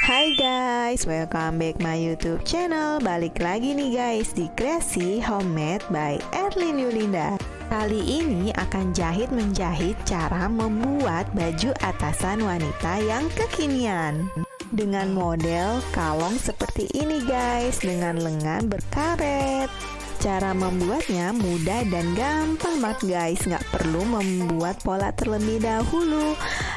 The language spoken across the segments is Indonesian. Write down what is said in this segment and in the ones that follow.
Hai guys, welcome back my YouTube channel. Balik lagi nih guys di Kreasi Homemade by Erlin Yulinda. Kali ini akan jahit menjahit cara membuat baju atasan wanita yang kekinian dengan model kalong seperti ini guys, dengan lengan berkaret. Cara membuatnya mudah dan gampang banget guys, nggak perlu membuat pola terlebih dahulu.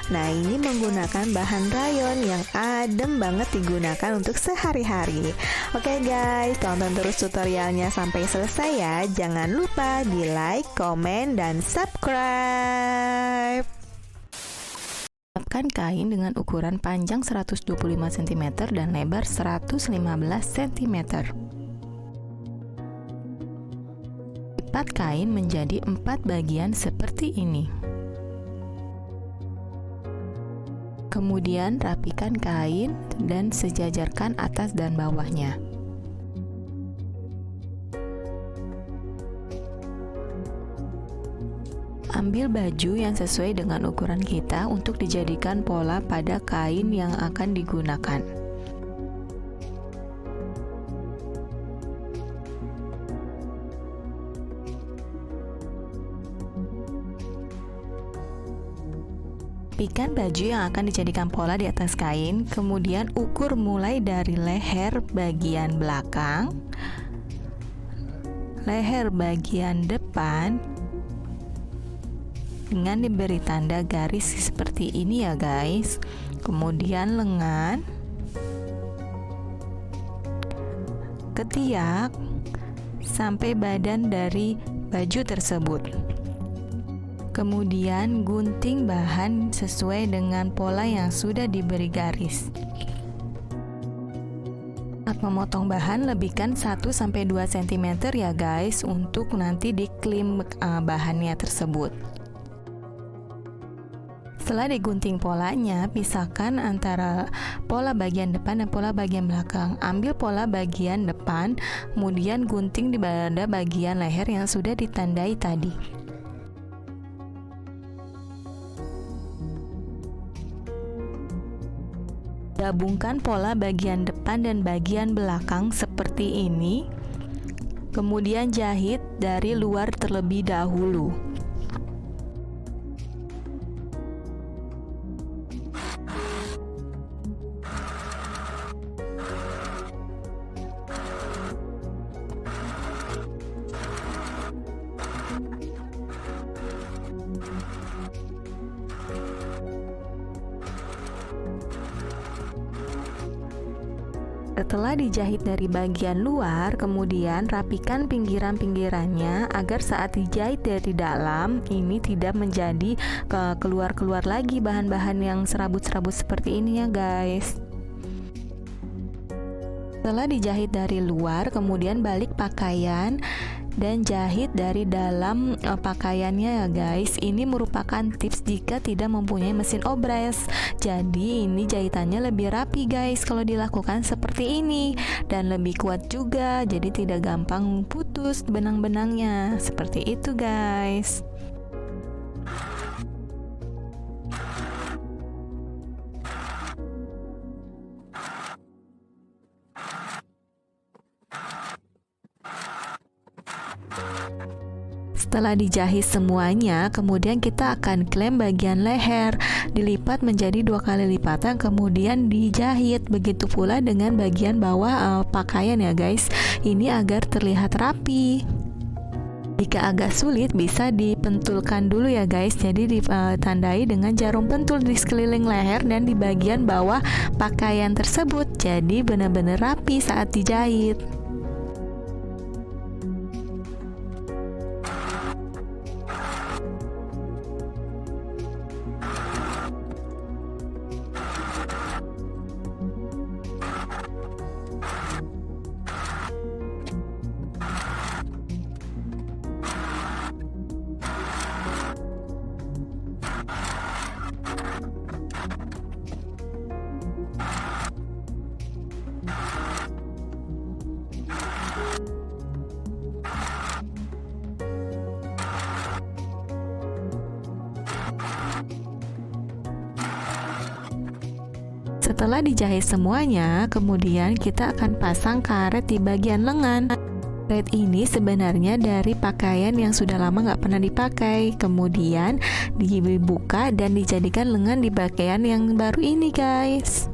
Nah, ini menggunakan bahan rayon yang adem banget digunakan untuk sehari-hari. Oke guys, tonton terus tutorialnya sampai selesai ya. Jangan lupa di like, komen, dan subscribe. Siapkan kain dengan ukuran panjang 125 cm dan lebar 115 cm. Lipat kain menjadi 4 bagian seperti ini. Kemudian rapikan kain dan sejajarkan atas dan bawahnya. Ambil baju yang sesuai dengan ukuran kita untuk dijadikan pola pada kain yang akan digunakan. Rapikan baju yang akan dijadikan pola di atas kain, kemudian ukur mulai dari leher bagian belakang, leher bagian depan, dengan diberi tanda garis seperti ini ya guys. Kemudian lengan, ketiak, sampai badan dari baju tersebut. Kemudian gunting bahan sesuai dengan pola yang sudah diberi garis. Saat memotong bahan, lebihkan 1-2 cm ya guys, untuk nanti diklim bahannya tersebut. Setelah digunting polanya, pisahkan antara pola bagian depan dan pola bagian belakang. Ambil pola bagian depan, kemudian gunting di pada bagian leher yang sudah ditandai tadi. Gabungkan pola bagian depan dan bagian belakang seperti ini. Kemudian jahit dari luar terlebih dahulu. Setelah dijahit dari bagian luar, kemudian rapikan pinggiran-pinggirannya agar saat dijahit dari dalam ini tidak menjadi keluar-keluar lagi bahan-bahan yang serabut-serabut seperti ini ya guys. Setelah dijahit dari luar, kemudian balik pakaian dan jahit dari dalam pakaiannya ya guys. Ini merupakan tips jika tidak mempunyai mesin obres. Jadi ini jahitannya lebih rapi guys kalau dilakukan seperti ini, dan lebih kuat juga, jadi tidak gampang putus benang-benangnya. Seperti itu guys. Setelah dijahit semuanya, kemudian kita akan klem bagian leher, dilipat menjadi 2 kali lipatan, kemudian dijahit. Begitu pula dengan bagian bawah pakaian ya guys, ini agar terlihat rapi. Jika agak sulit bisa dipentulkan dulu ya guys, jadi ditandai dengan jarum pentul di sekeliling leher dan di bagian bawah pakaian tersebut, jadi benar-benar rapi saat dijahit. setelah dijahit semuanya, kemudian kita akan pasang karet di bagian lengan. Karet ini sebenarnya dari pakaian yang sudah lama nggak pernah dipakai, kemudian dibuka dan dijadikan lengan di pakaian yang baru ini, guys.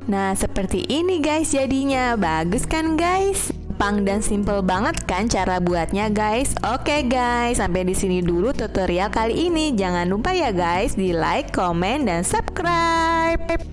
Nah, seperti ini guys jadinya. Bagus kan guys? Gampang dan simple banget kan cara buatnya guys. Oke guys, sampai di sini dulu tutorial kali ini. Jangan lupa ya guys, di like, komen, dan subscribe.